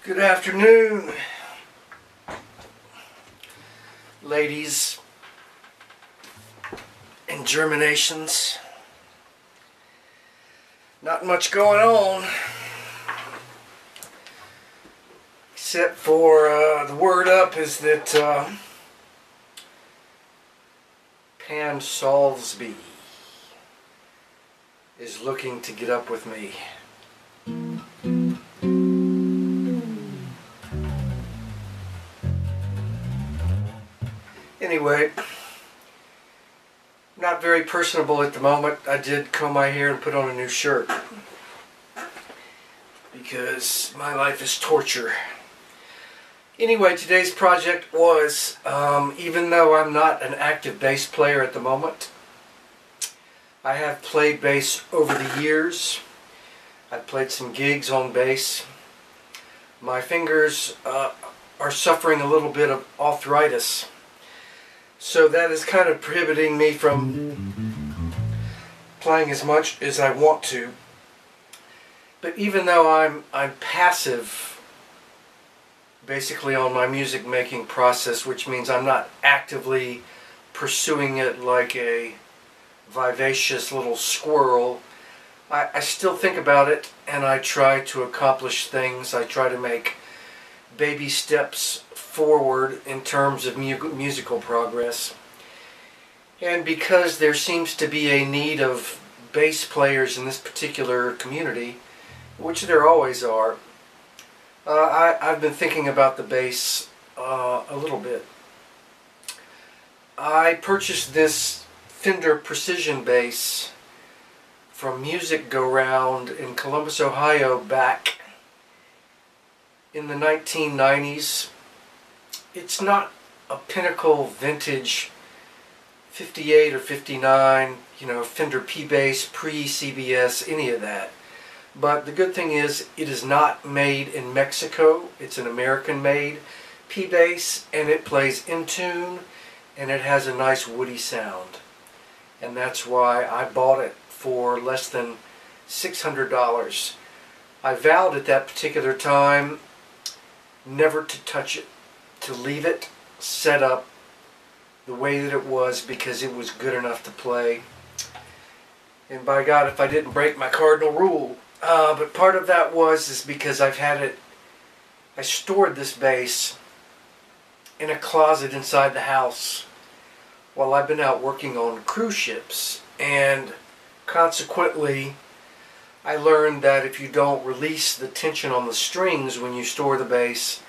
Good afternoon, ladies and germinations. Not much going on, except for the word up is that Pam Solvesby is looking to get up with me. Anyway, not very personable at the moment. I did comb my hair and put on a new shirt because my life is torture. Anyway, today's project was, even though I'm not an active bass player at the moment, I have played bass over the years. I've played some gigs on bass. My fingers are suffering a little bit of arthritis. So that is kind of prohibiting me from playing as much as I want to. But even though I'm passive basically on my music making process, which means I'm not actively pursuing it like a vivacious little squirrel, I still think about it and I try to accomplish things. I try to make baby steps forward in terms of musical progress. And because there seems to be a need of bass players in this particular community, which there always are, I've been thinking about the bass a little bit. I purchased this Fender Precision bass from Music Go Round in Columbus, Ohio back in the 1990s. It's not a pinnacle vintage 58 or 59, Fender P-Bass, pre-CBS, any of that. But the good thing is it is not made in Mexico. It's an American-made P-Bass, and it plays in tune, and it has a nice woody sound. And that's why I bought it for less than $600. I vowed at that particular time never to touch it, to leave it set up the way that it was, because it was good enough to play. And by God, if I didn't break my cardinal rule. But part of that is because I stored this bass in a closet inside the house while I've been out working on cruise ships, and consequently I learned that if you don't release the tension on the strings when you store the bass,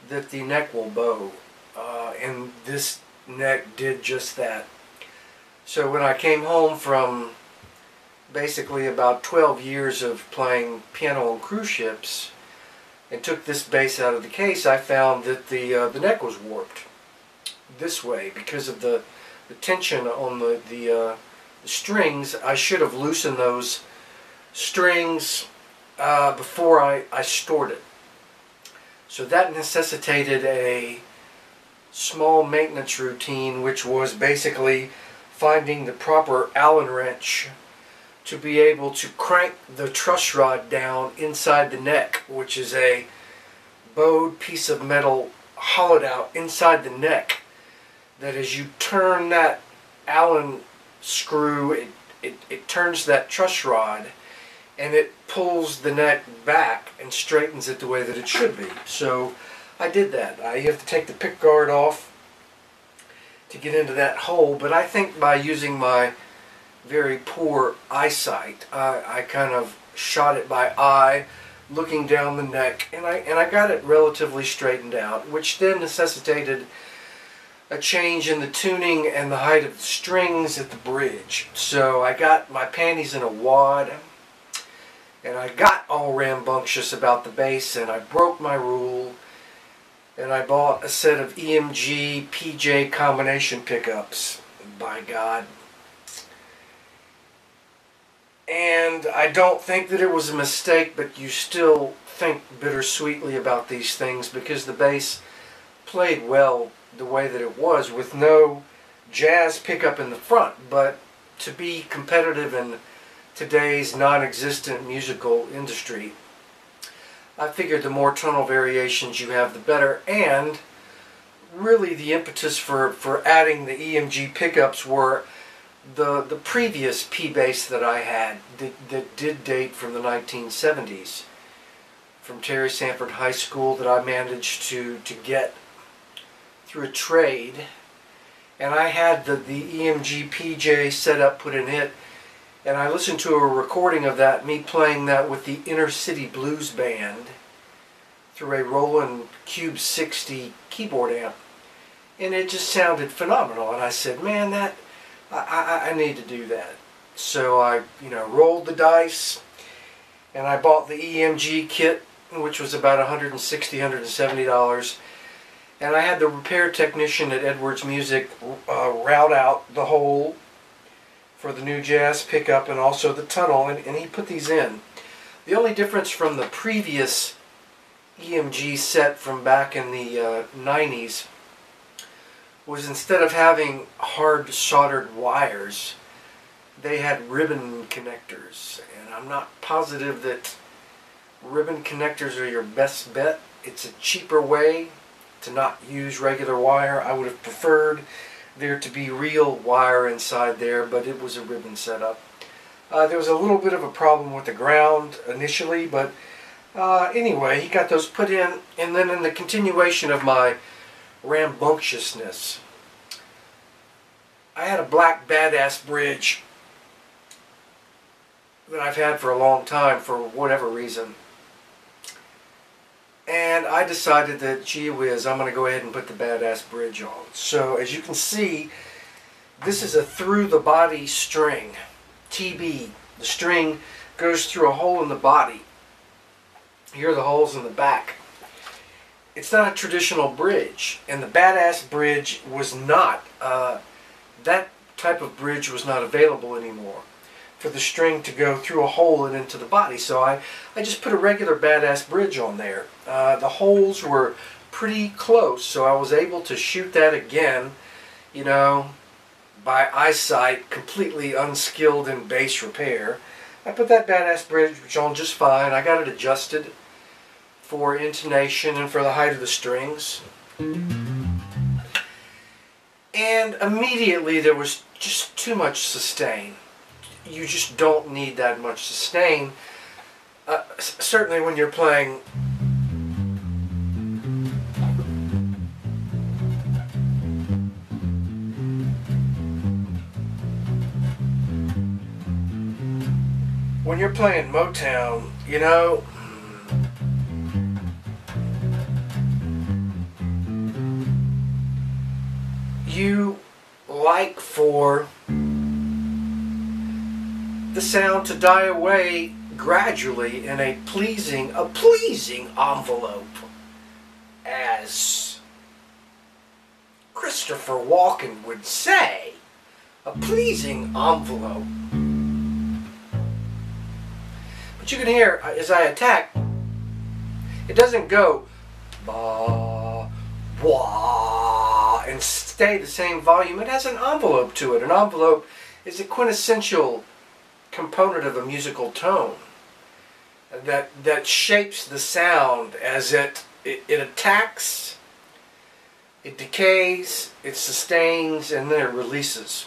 that the neck will bow. And this neck did just that. So when I came home from basically about 12 years of playing piano on cruise ships and took this bass out of the case, I found that the neck was warped this way because of the tension on the strings. I should have loosened those strings before I stored it. So that necessitated a small maintenance routine, which was basically finding the proper Allen wrench to be able to crank the truss rod down inside the neck, which is a bowed piece of metal hollowed out inside the neck, that as you turn that Allen screw, it turns that truss rod and it pulls the neck back and straightens it the way that it should be. So I did that. You have to take the pick guard off to get into that hole, but I think by using my very poor eyesight, I kind of shot it by eye, looking down the neck, and I got it relatively straightened out, which then necessitated a change in the tuning and the height of the strings at the bridge. So I got my panties in a wad, and I got all rambunctious about the bass, and I broke my rule, and I bought a set of EMG PJ combination pickups, by God. And I don't think that it was a mistake, but you still think bittersweetly about these things, because the bass played well the way that it was, with no jazz pickup in the front. But to be competitive in today's non-existent musical industry, I figured the more tonal variations you have, the better. And really the impetus for adding the EMG pickups were the previous P-bass that I had that did date from the 1970s. From Terry Sanford High School, that I managed to get through a trade. And I had the EMG PJ setup put in it, and I listened to a recording of that, me playing that with the Inner City Blues Band through a Roland Cube 60 keyboard amp, and it just sounded phenomenal. And I said, man, that I need to do that. So I rolled the dice, and I bought the EMG kit, which was about $160, $170. And I had the repair technician at Edwards Music route out the hole for the new jazz pickup and also the tunnel, and he put these in. The only difference from the previous EMG set from back in the 90s was, instead of having hard soldered wires, they had ribbon connectors. And I'm not positive that ribbon connectors are your best bet. It's a cheaper way to not use regular wire. I would have preferred there to be real wire inside there, but it was a ribbon setup. There was a little bit of a problem with the ground initially, but anyway, he got those put in. And then in the continuation of my rambunctiousness, I had a black badass bridge that I've had for a long time for whatever reason. And I decided that, gee whiz, I'm going to go ahead and put the badass bridge on. So as you can see, this is a through the body string, TB. The string goes through a hole in the body. Here are the holes in the back. It's not a traditional bridge, and the badass bridge was not, that type of bridge was not available anymore for the string to go through a hole and into the body. So I just put a regular badass bridge on there. The holes were pretty close, so I was able to shoot that again, by eyesight, completely unskilled in bass repair. I put that badass bridge on just fine. I got it adjusted for intonation and for the height of the strings. And immediately there was just too much sustain. You just don't need that much sustain. Certainly when you're playing Motown, you like for the sound to die away gradually in a pleasing envelope, as Christopher Walken would say, a pleasing envelope. But you can hear, as I attack, it doesn't go ba, wah, and stay the same volume. It has an envelope to it. An envelope is a quintessential component of a musical tone that shapes the sound as it attacks, it decays, it sustains, and then it releases.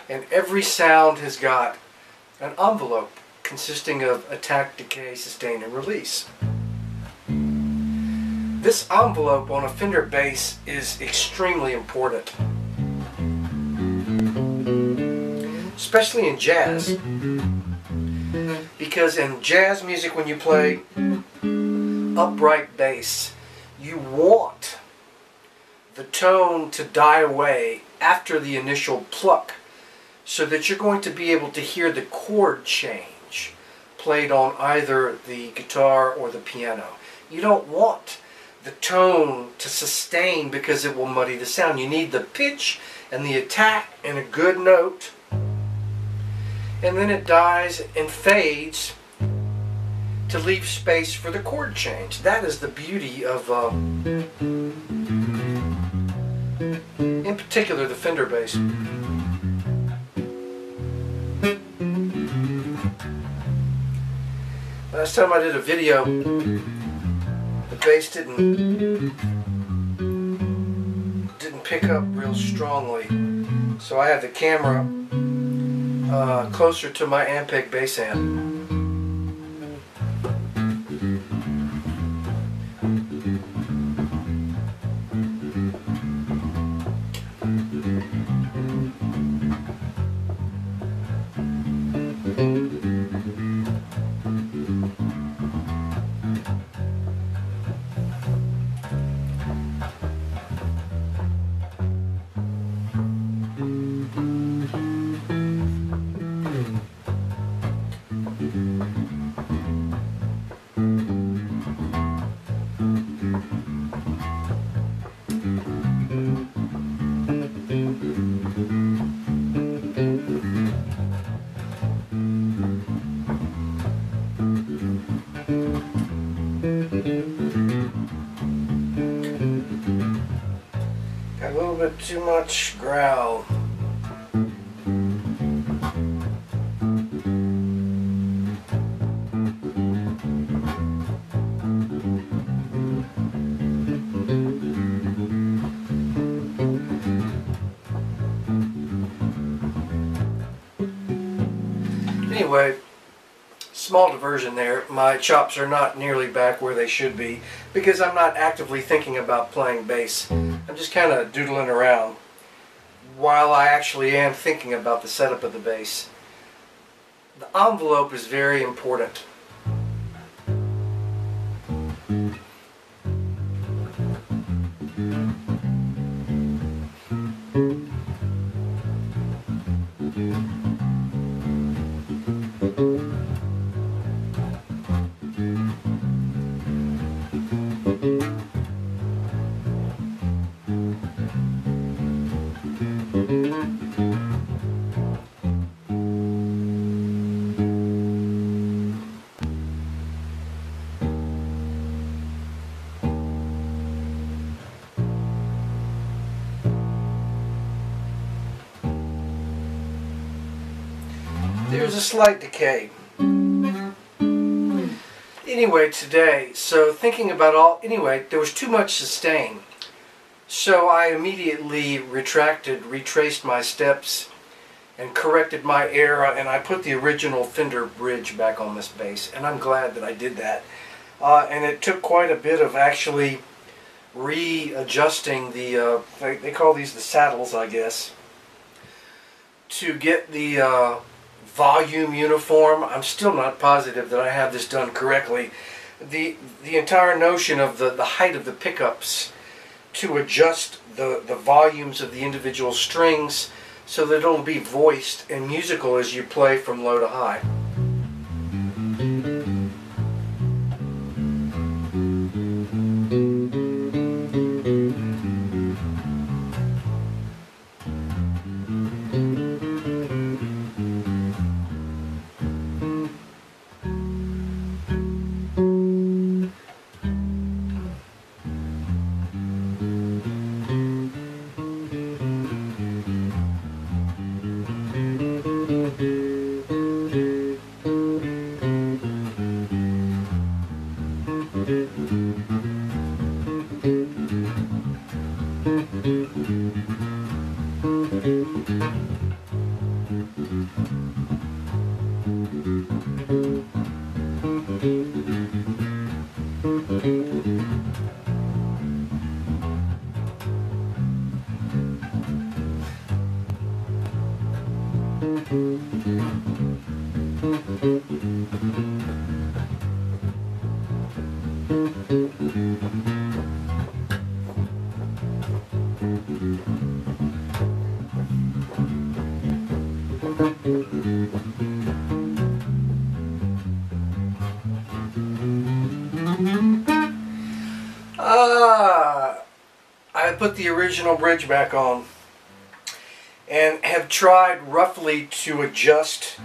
And every sound has got an envelope consisting of attack, decay, sustain, and release. This envelope on a Fender bass is extremely important, especially in jazz, because in jazz music, when you play upright bass, you want the tone to die away after the initial pluck, so that you're going to be able to hear the chord change played on either the guitar or the piano. You don't want the tone to sustain because it will muddy the sound. You need the pitch and the attack and a good note, and then it dies and fades to leave space for the chord change. That is the beauty of, in particular, the Fender bass. Last time I did a video bass didn't pick up real strongly, so I have the camera closer to my Ampeg bass amp. Got a little bit too much growl. Anyway, small diversion there. My chops are not nearly back where they should be because I'm not actively thinking about playing bass. I'm just kind of doodling around while I actually am thinking about the setup of the bass. The envelope is very important. There's a slight decay. Anyway, today, so thinking about there was too much sustain. So I immediately retraced my steps, and corrected my error, and I put the original Fender bridge back on this bass, and I'm glad that I did that. And it took quite a bit of actually readjusting the, they call these the saddles, I guess, to get the volume uniform. I'm still not positive that I have this done correctly. The entire notion of the height of the pickups to adjust the volumes of the individual strings so that it'll be voiced and musical as you play from low to high. I put the original bridge back on and have tried roughly to adjust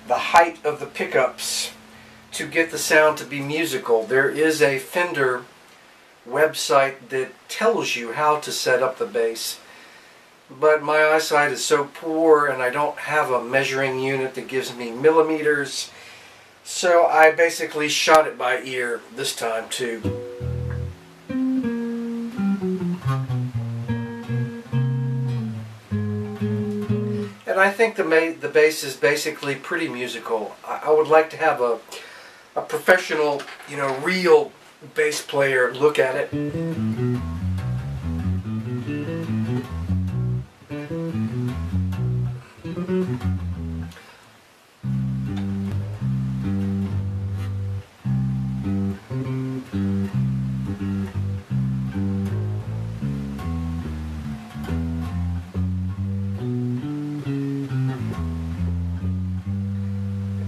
the height of the pickups to get the sound to be musical. There is a Fender website that tells you how to set up the bass, but my eyesight is so poor and I don't have a measuring unit that gives me millimeters, so I basically shot it by ear this time too. And I think the bass is basically pretty musical. I would like to have a professional, real bass player look at it.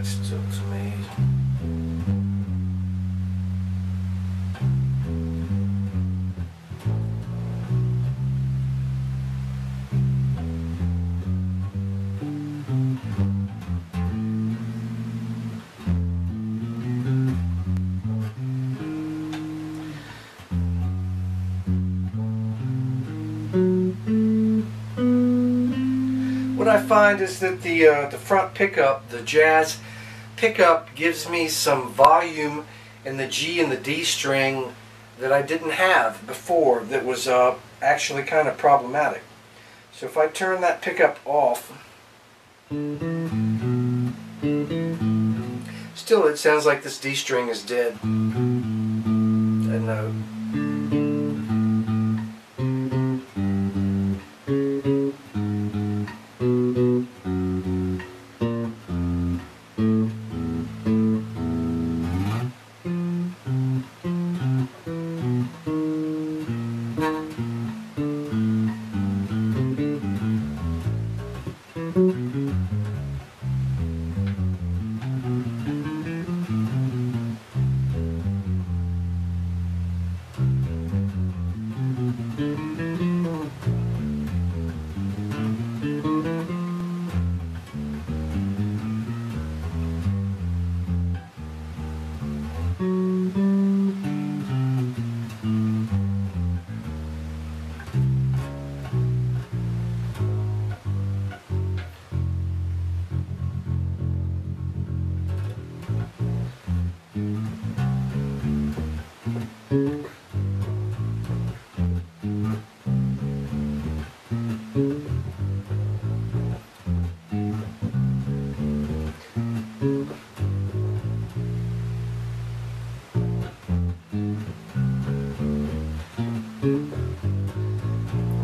It's amazing. What I find is that the front pickup, the jazz pickup, gives me some volume in the G and the D string that I didn't have before, that was actually kind of problematic. So if I turn that pickup off, still it sounds like this D string is dead. A note.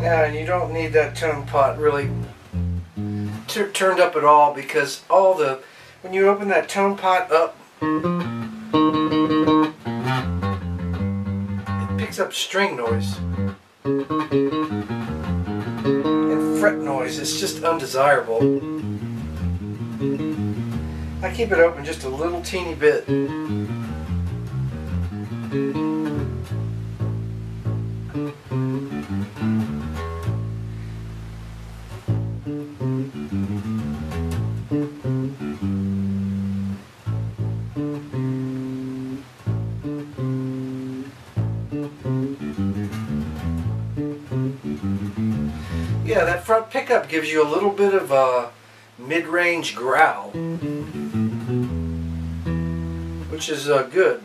Yeah, and you don't need that tone pot really turned up at all, because when you open that tone pot up, it picks up string noise and fret noise. It's just undesirable. I keep it open just a little teeny bit. Yeah, that front pickup gives you a little bit of a mid-range growl, which is good.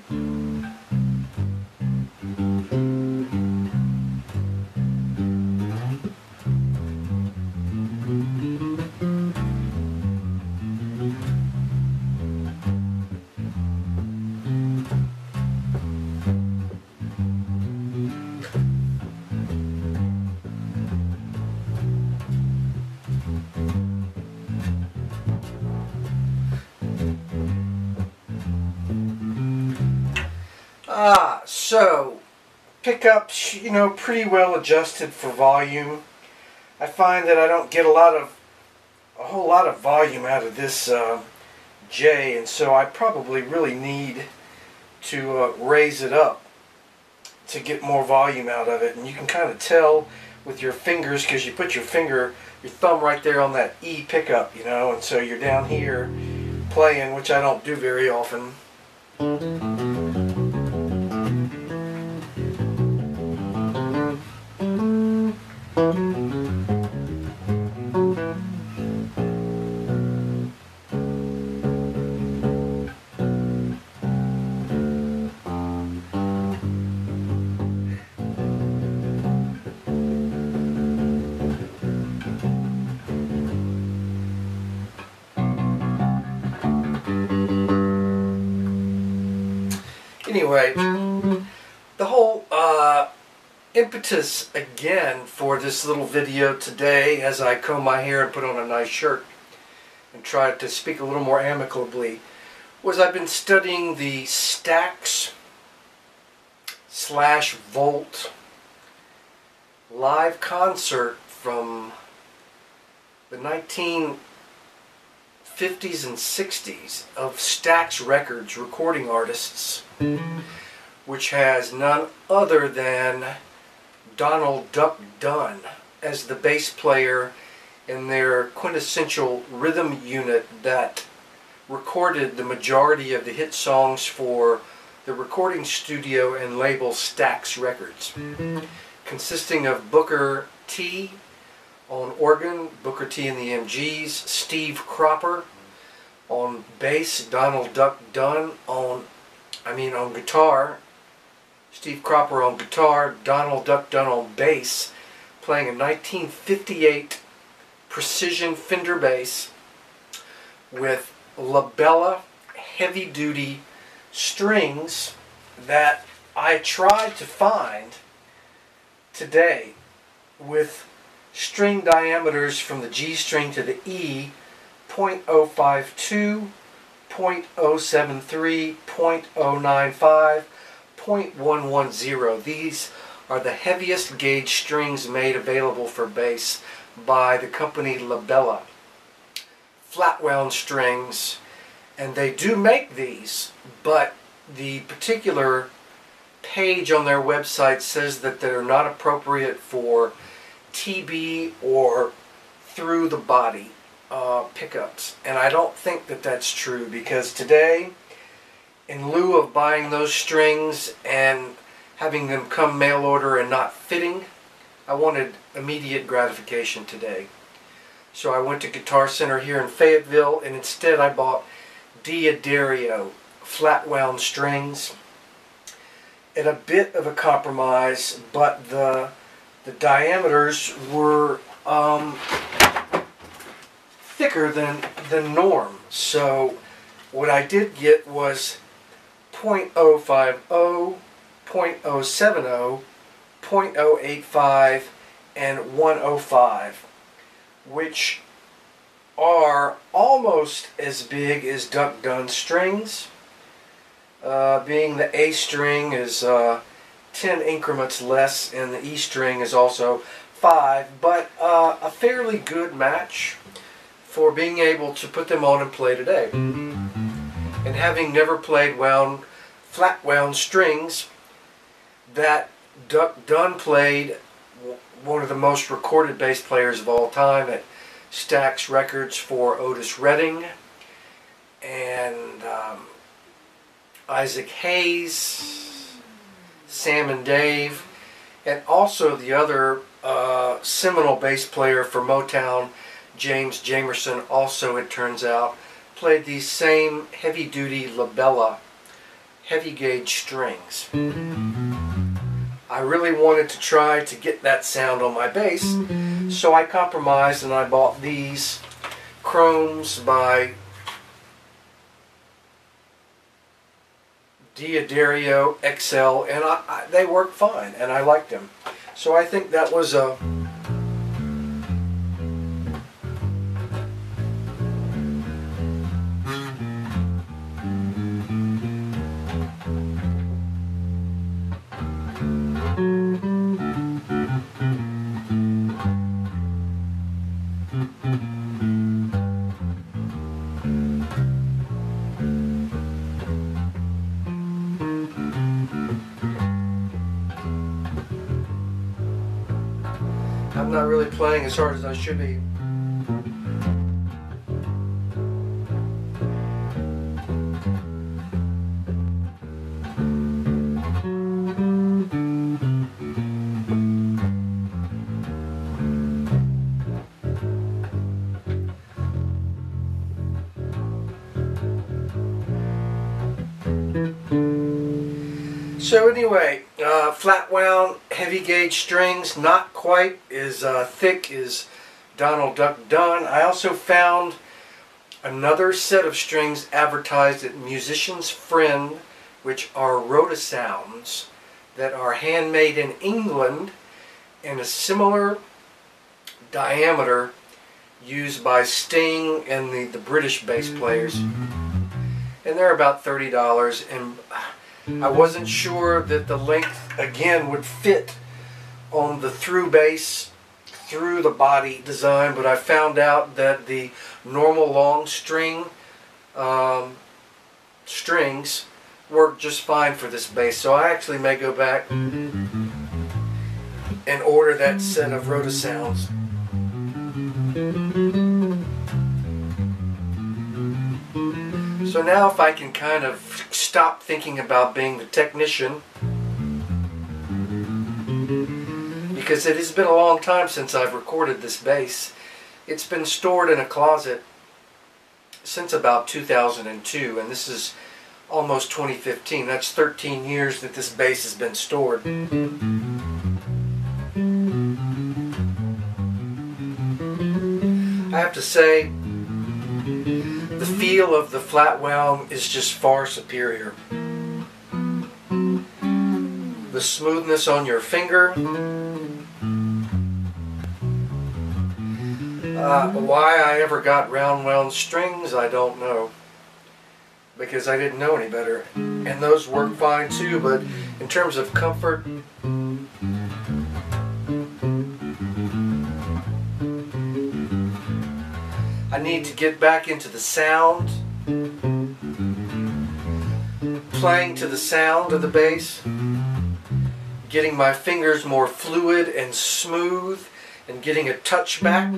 So pickups, pretty well adjusted for volume. I find that I don't get a whole lot of volume out of this J, and so I probably really need to raise it up to get more volume out of it. And you can kind of tell with your fingers, because you put your thumb right there on that E pickup, and so you're down here playing, which I don't do very often. Anyway, the whole impetus again for this little video today, as I comb my hair and put on a nice shirt and try to speak a little more amicably, was I've been studying the Stax/Volt live concert from the 1950s and 60s of Stax Records recording artists, which has none other than Donald "Duck" Dunn as the bass player in their quintessential rhythm unit that recorded the majority of the hit songs for the recording studio and label Stax Records, consisting of Booker T on organ, Booker T and the MGs, Steve Cropper on bass, Donald "Duck" Dunn on guitar, Steve Cropper on guitar, Donald "Duck" Dunn on bass, playing a 1958 precision Fender bass with labella heavy-duty strings that I tried to find today with string diameters from the G string to the E, 0.052, 0.073, 0.095, 0.110. These are the heaviest gauge strings made available for bass by the company Labella. Flat wound strings, and they do make these, but the particular page on their website says that they're not appropriate for TB or through the body pickups, and I don't think that that's true, because today, in lieu of buying those strings and having them come mail order and not fitting, I wanted immediate gratification today. So I went to Guitar Center here in Fayetteville, and instead I bought D'Addario flat wound strings at a bit of a compromise, but the diameters were thicker than norm. So what I did get was 0.050, 0.070, 0.085, and 105, which are almost as big as Duck Dunn strings, being the A string is 10 increments less and the E string is also 5, but a fairly good match for being able to put them on and play today. And having never played flat wound strings, that Duck Dunn played, one of the most recorded bass players of all time at Stax Records for Otis Redding and Isaac Hayes, Sam and Dave, and also the other seminal bass player for Motown, James Jamerson, also, it turns out, played these same heavy-duty labella, heavy-gauge strings. I really wanted to try to get that sound on my bass, so I compromised and I bought these chromes by D'Addario XL, and they work fine, and I liked them. So I think that was a I'm not really playing as hard as I should be. So anyway, flat wound, heavy gauge strings, not quite as thick as Donald "Duck" Dunn. I also found another set of strings advertised at Musician's Friend which are Rotosounds that are handmade in England and a similar diameter used by Sting and the British bass players. And they're about $30, and I wasn't sure that the length again would fit on the through bass through the body design, but I found out that the normal long string strings work just fine for this bass. So I actually may go back and order that set of Rotosounds. So now if I can kind of stop thinking about being the technician, because it has been a long time since I've recorded this bass. It's been stored in a closet since about 2002, and this is almost 2015. That's 13 years that this bass has been stored. I have to say, the feel of the flat wound is just far superior. The smoothness on your finger. Why I ever got round wound strings, I don't know. Because I didn't know any better. And those work fine too, but in terms of comfort, I need to get back into the sound, playing to the sound of the bass, getting my fingers more fluid and smooth, and getting a touch back.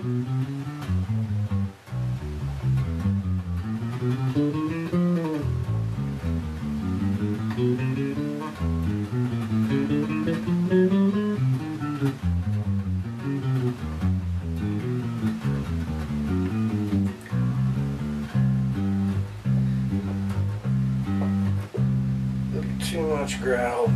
Too much growl.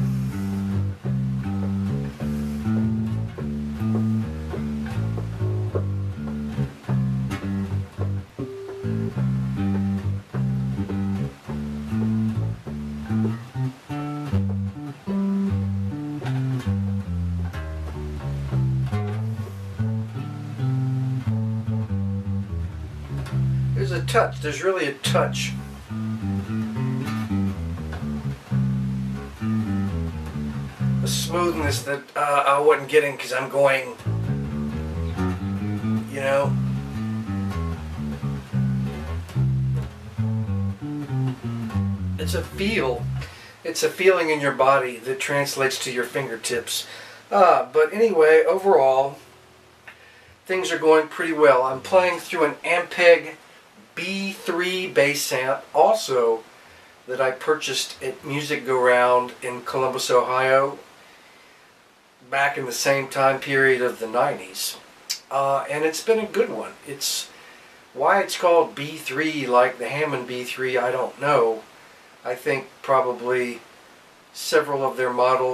There's a touch. There's really a touch. A smoothness that I wasn't getting because I'm going, you know. It's a feel. It's a feeling in your body that translates to your fingertips. But anyway, overall, things are going pretty well. I'm playing through an Ampeg B3 bass amp, also that I purchased at Music Go Round in Columbus, Ohio, back in the same time period of the 90s. And it's been a good one. It's why it's called B3, like the Hammond B3, I don't know. I think probably several of their models